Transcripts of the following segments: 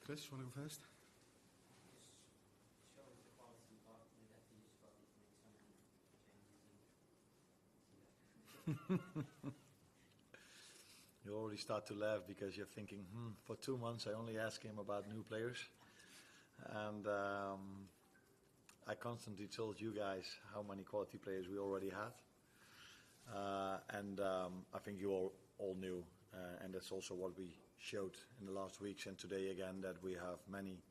Chris, you want to go first? You already start to laugh because you're thinking, for 2 months I only ask him about new players. And I constantly told you guys how many quality players we already had. And I think you all knew, and that's also what we showed in the last weeks and today again, that we have many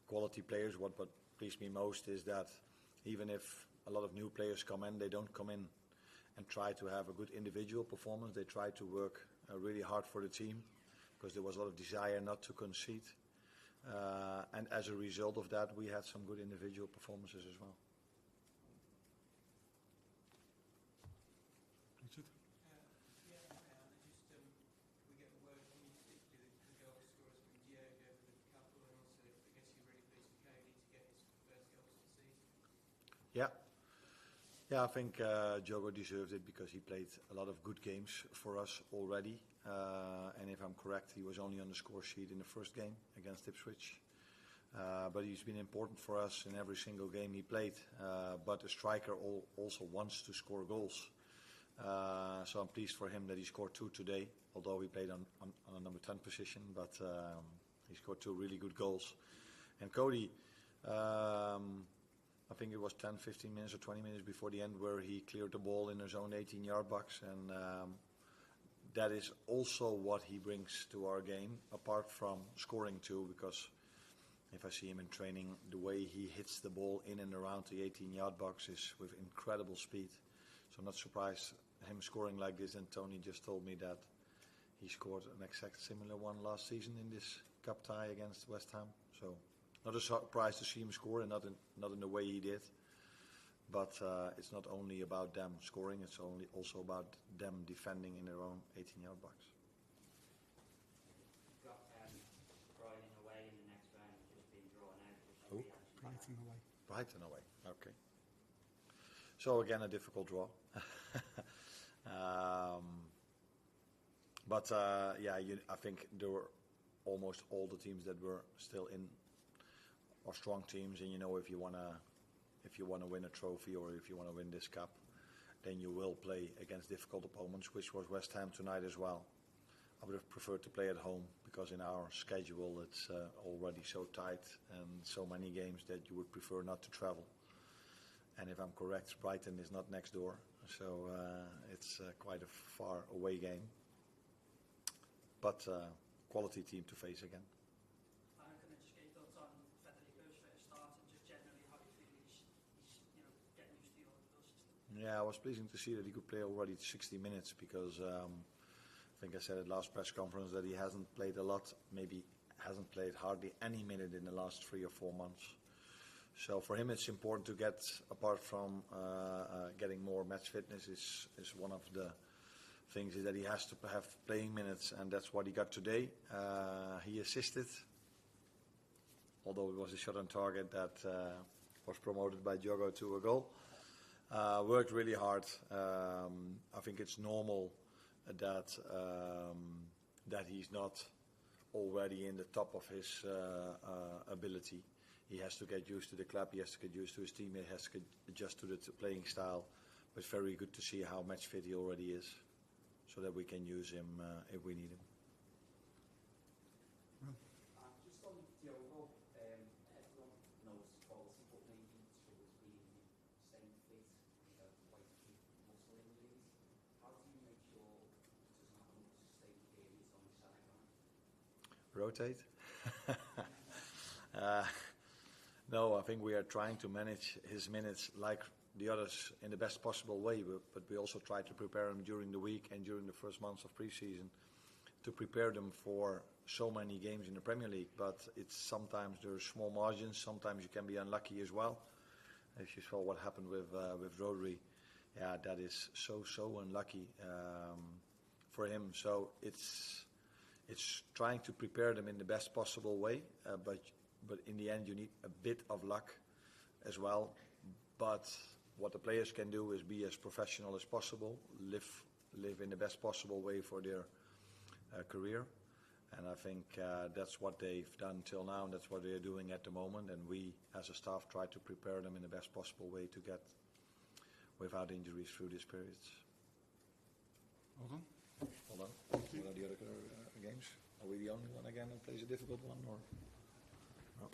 quality players. What pleased me most is that even if a lot of new players come in, they don't come in and try to have a good individual performance. They try to work really hard for the team because there was a lot of desire not to concede. And as a result of that, we had some good individual performances as well. Richard? We get word from you, particularly the goal scorers from Diego, with a couple, and also I guess you're really pleased with Cody to get his first goals of the season. Yeah. Yeah, I think Diogo deserved it because he played a lot of good games for us already. And if I'm correct, he was only on the score sheet in the first game against Ipswich. But he's been important for us in every single game he played. But a striker also wants to score goals. So I'm pleased for him that he scored 2 today, although he played on a number 10 position. But he scored 2 really good goals. And Cody, I think it was 10, 15 minutes or 20 minutes before the end where he cleared the ball in his own 18-yard box. And that is also what he brings to our game, apart from scoring too, because if I see him in training, the way he hits the ball in and around the 18-yard box is with incredible speed. So I'm not surprised him scoring like this. And Tony just told me that he scored an exact similar one last season in this cup tie against West Ham. So not a surprise to see him score, and not in the way he did. But it's not only about them scoring, it's also about them defending in their own 18-yard box. You've got Brighton away in the next round, just being drawn out. Oh, Brighton away. Brighton away, okay. So again, a difficult draw. I think there were almost all the teams that were still in are strong teams, and if you wanna win a trophy or if you wanna win this cup, then you will play against difficult opponents, which was West Ham tonight as well. I would have preferred to play at home because in our schedule it's already so tight and so many games that you would prefer not to travel. And if I'm correct, Brighton is not next door, so it's quite a far away game. But quality team to face again. Yeah, I was pleasing to see that he could play already 60 minutes because I think I said at last press conference that he hasn't played a lot, maybe hasn't played hardly any minute in the last 3 or 4 months. So for him it's important to get, apart from getting more match fitness, is one of the things is that he has to have playing minutes, and that's what he got today. He assisted, although it was a shot on target that was promoted by Diogo to a goal. Worked really hard. I think it's normal that he's not already in the top of his ability. He has to get used to the club, he has to get used to his team, he has to get adjust to the playing style. But it's very good to see how match fit he already is, so that we can use him if we need him. Just on Diogo, everyone knows quality, but maybe struggles being staying fit, quite a few muscle injuries. How do you make sure it doesn't have enough sustained periods on the sideline? Rotate? No, I think we are trying to manage his minutes like the others in the best possible way, but we also try to prepare him during the week and during the first months of pre-season to prepare them for so many games in the Premier League. But it's sometimes there are small margins, sometimes you can be unlucky as well. If you saw what happened with Rodri, yeah, that is so unlucky for him. So it's trying to prepare them in the best possible way, but in the end you need a bit of luck as well. But what the players can do is be as professional as possible, live in the best possible way for their career, And I think that's what they've done till now, and that's what they're doing at the moment. And we, as a staff, try to prepare them in the best possible way to get without injuries through these periods. Well done. Hold on. What are the other games? Are we the only one again that plays a difficult one, or? No.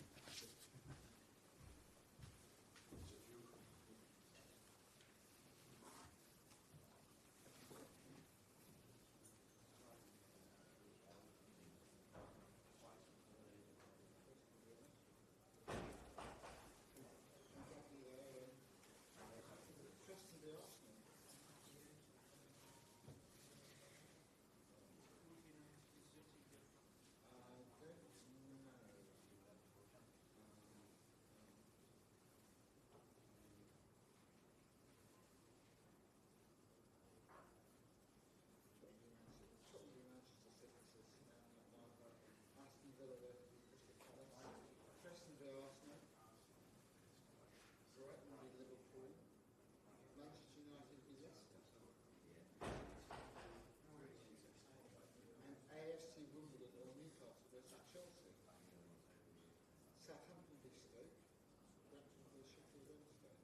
Liverpool, Manchester United v Leicester, and AFC Wimbledon or Newcastle versus Chelsea, Southampton v Stoke, Brentford v Sheffield Wednesday.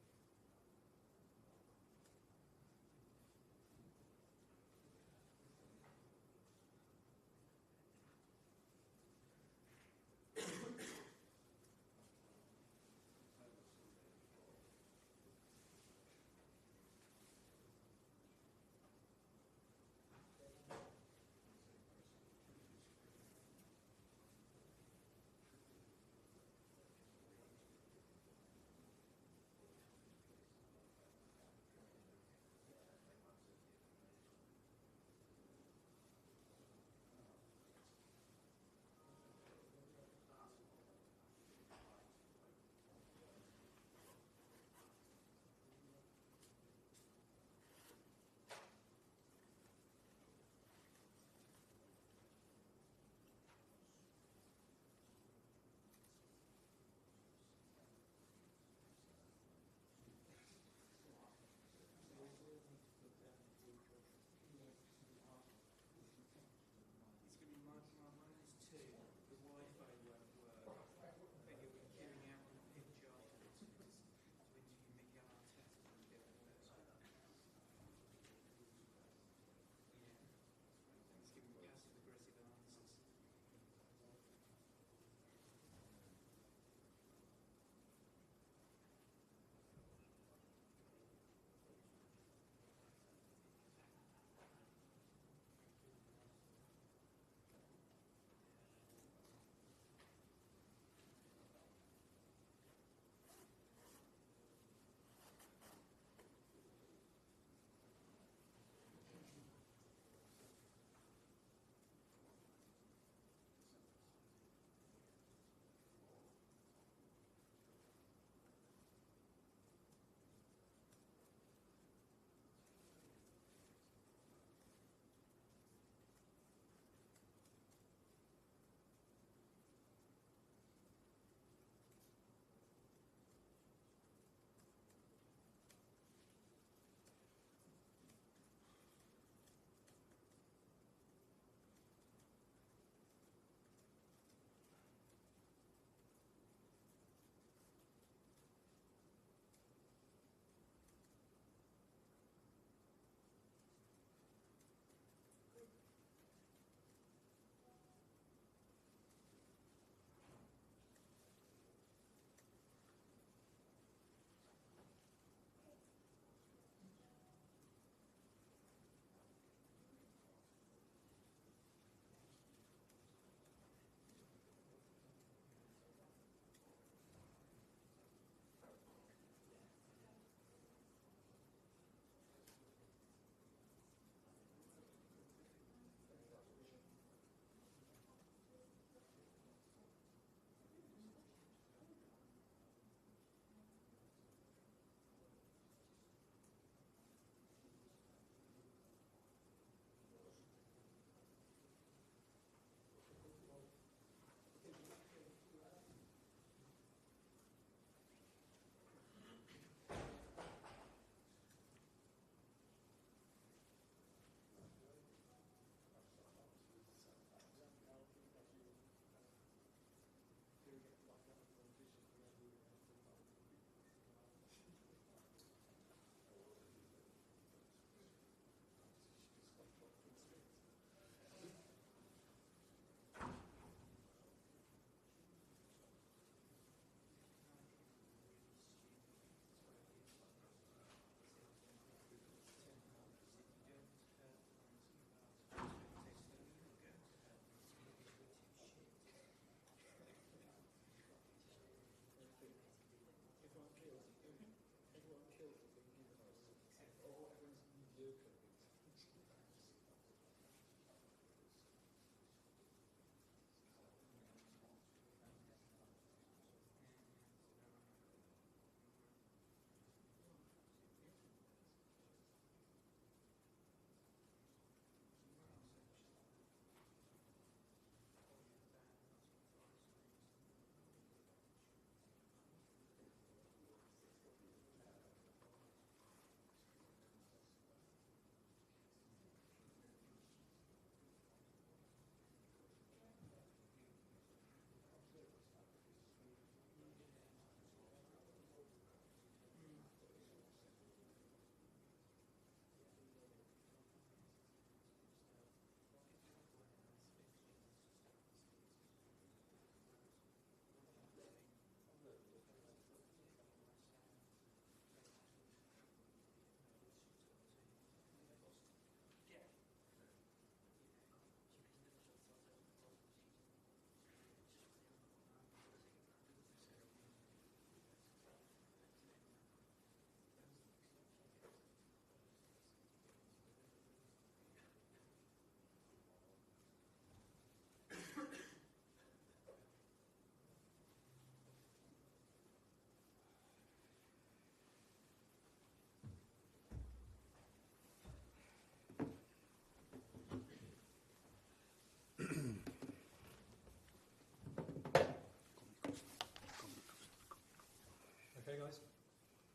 Okay, guys.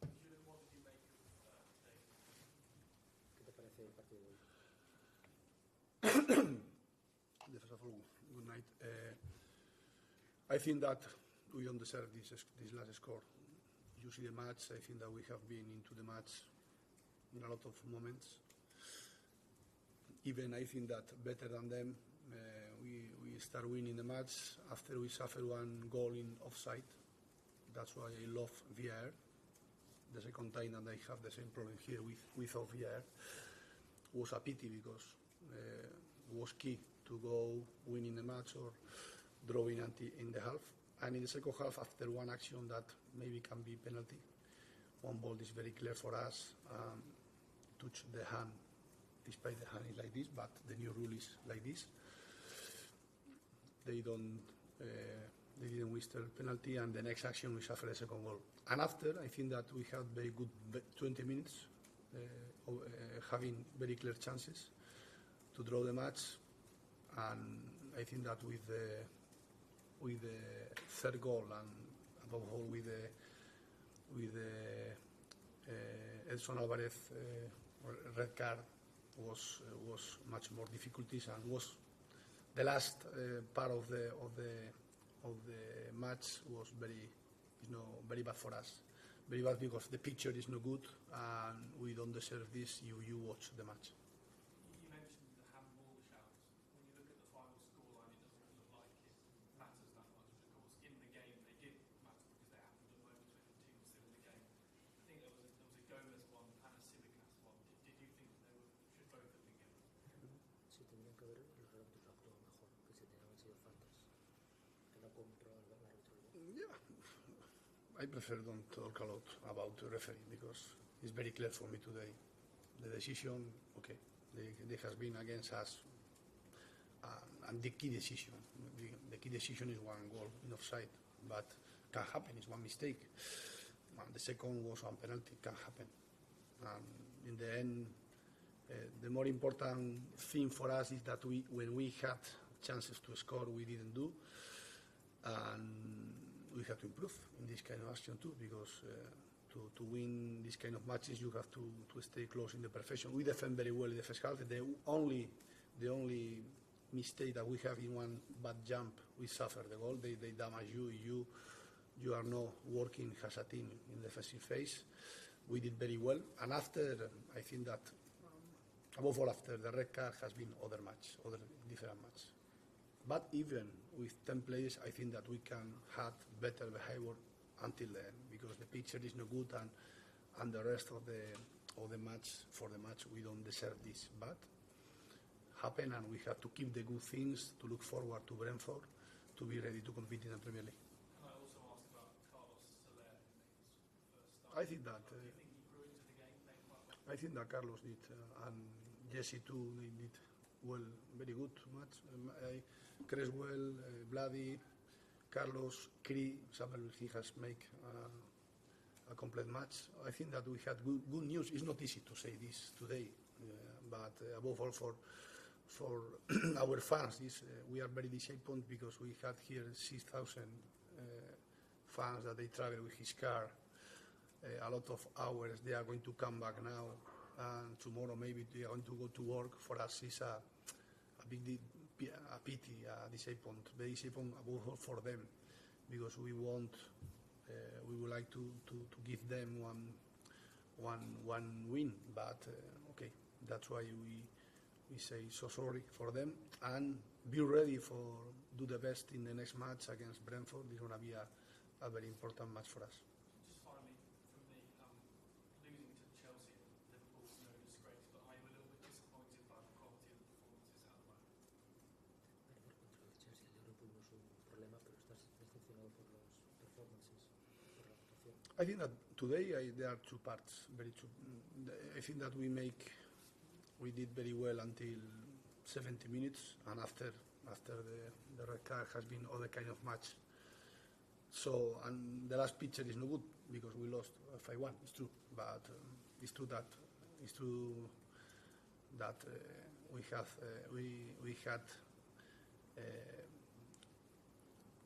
Julian, what did you make of today? ¿Qué te parece el partido de hoy? First of all, good night. I think that we don't deserve this last score. You see the match, I think that we have been into the match in a lot of moments. Even I think that better than them, we start winning the match after we suffer one goal in offside. That's why I love VAR. The second time that I have the same problem here without VAR was a pity because was key to go winning the match or drawing in the half. And in the second half, after one action that maybe can be penalty, one ball is very clear for us, touch the hand, despite the hand is like this, but the new rule is like this. They didn't whistle penalty, and the next action we suffer a second goal. And after, I think that we had very good 20 minutes, having very clear chances to draw the match, and I think that with the third goal and above all with the Edson Alvarez red card was much more difficulties, and was the last part of the match was very bad for us. Very bad because the picture is no good and we don't deserve this. You watch the match. You mentioned the handball shouts. When you look at the final scoreline, it doesn't look like it matters that much. Of course, in the game they did matter because they happened at moments when the team was still in the game. I think there was a Gomez one and a Simikas one. Did you think they should both have been given? Sí, tendrían que haber el árbitro actuado mejor, que se tenían sido faltas. Que no compró el árbitro. Yeah, I prefer don't talk a lot about the referee because it's very clear for me today. The decision, okay, they has been against us, and the key decision. The key decision is one goal in offside, but can happen. It's one mistake. And the second was one penalty. Can happen. And in the end, the more important thing for us is that when we had chances to score, we didn't do, and we have to improve in this kind of action too, because to win this kind of matches, you have to stay close in the perfection. We defend very well in the first half. The only mistake that we have in one bad jump, we suffer the goal. They damage you. You are not working as a team in the defensive phase. We did very well, and after, I think that above all after the red card has been other different match. But even with 10 players, I think that we can have better behavior until then, because the picture is no good, and the rest of the match, for the match, we don't deserve this. But happen, and we have to keep the good things, to look forward to Brentford, to be ready to compete in the Premier League. And I also asked about Carlos Soler, who made his first start. I think that Do you think he grew into the game, played quite well? I think that Carlos did, and Jesse too, they did well, very good match. Creswell, Vladi, Carlos, Cree, Samuel, he has made a complete match. I think that we had good news. It's not easy to say this today, but above all for our fans, we are very disappointed because we had here 6,000 fans that they travel with his car. A lot of hours. They are going to come back now, and tomorrow maybe they are going to go to work. For us, it's a pity, a disappointment. Very disappointed above all for them, because we would like to give them one win, but okay, that's why we say so sorry for them, and be ready for do the best in the next match against Brentford. It's going to be a very important match for us. Just finally, from me, losing to Chelsea and Liverpool is no disgrace, but I'm a little bit disappointed by the quality of the performances at the moment. Perder contra el Chelsea y el Liverpool no es un problema, pero estás decepcionado por los performances, por la actuación. I think that today there are two parts. I think that we did very well until 70 minutes, and after the red card has been other kind of match. So, and the last picture is no good because we lost 5-1. It's true, but it's true that we had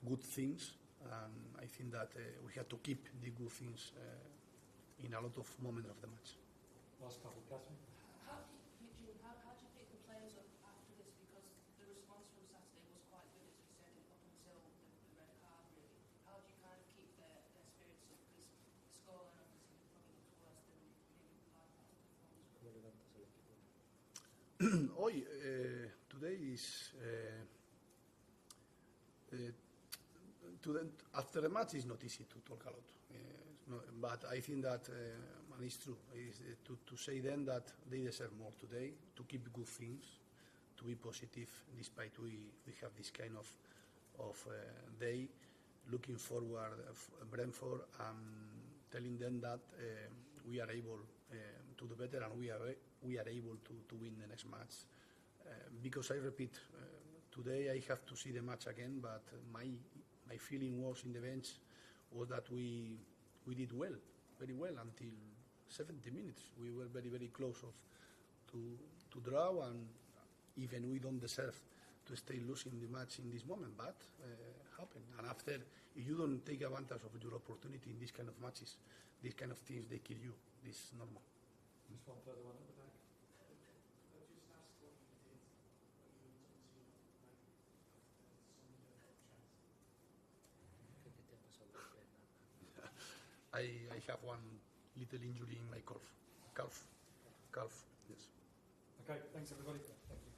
good things and I think that we had to keep the good things in a lot of moments of the match. Last couple, Catherine. How do you pick the players up after this? Because the response from Saturday was quite good, as we said, up until the red card, really. How do you kind of keep their spirits up? Because the scoreline obviously probably looks worse than maybe we like that performance. ¿Cómo levantas al equipo? Hoy, today is after the match is not easy to talk a lot, but I think that and it's true is to say then that they deserve more today, to keep good things, to be positive despite we have this kind of day, looking forward Brentford, telling them that we are able to do better and we are able to win the next match. Because I repeat, today I have to see the match again, but my feeling was in the bench was that we did well, very well until 70 minutes. We were very, very close to draw, and even we don't deserve to stay losing the match in this moment, but happened. And after, if you don't take advantage of your opportunity in these kind of matches, these kind of teams, they kill you. This is normal. Just one further one at the back. I'll just ask what you did when you went on to ¿Qué te ha pasado en la pierna? I have one little injury in my calf. Yes. Okay, thanks everybody. Thank you.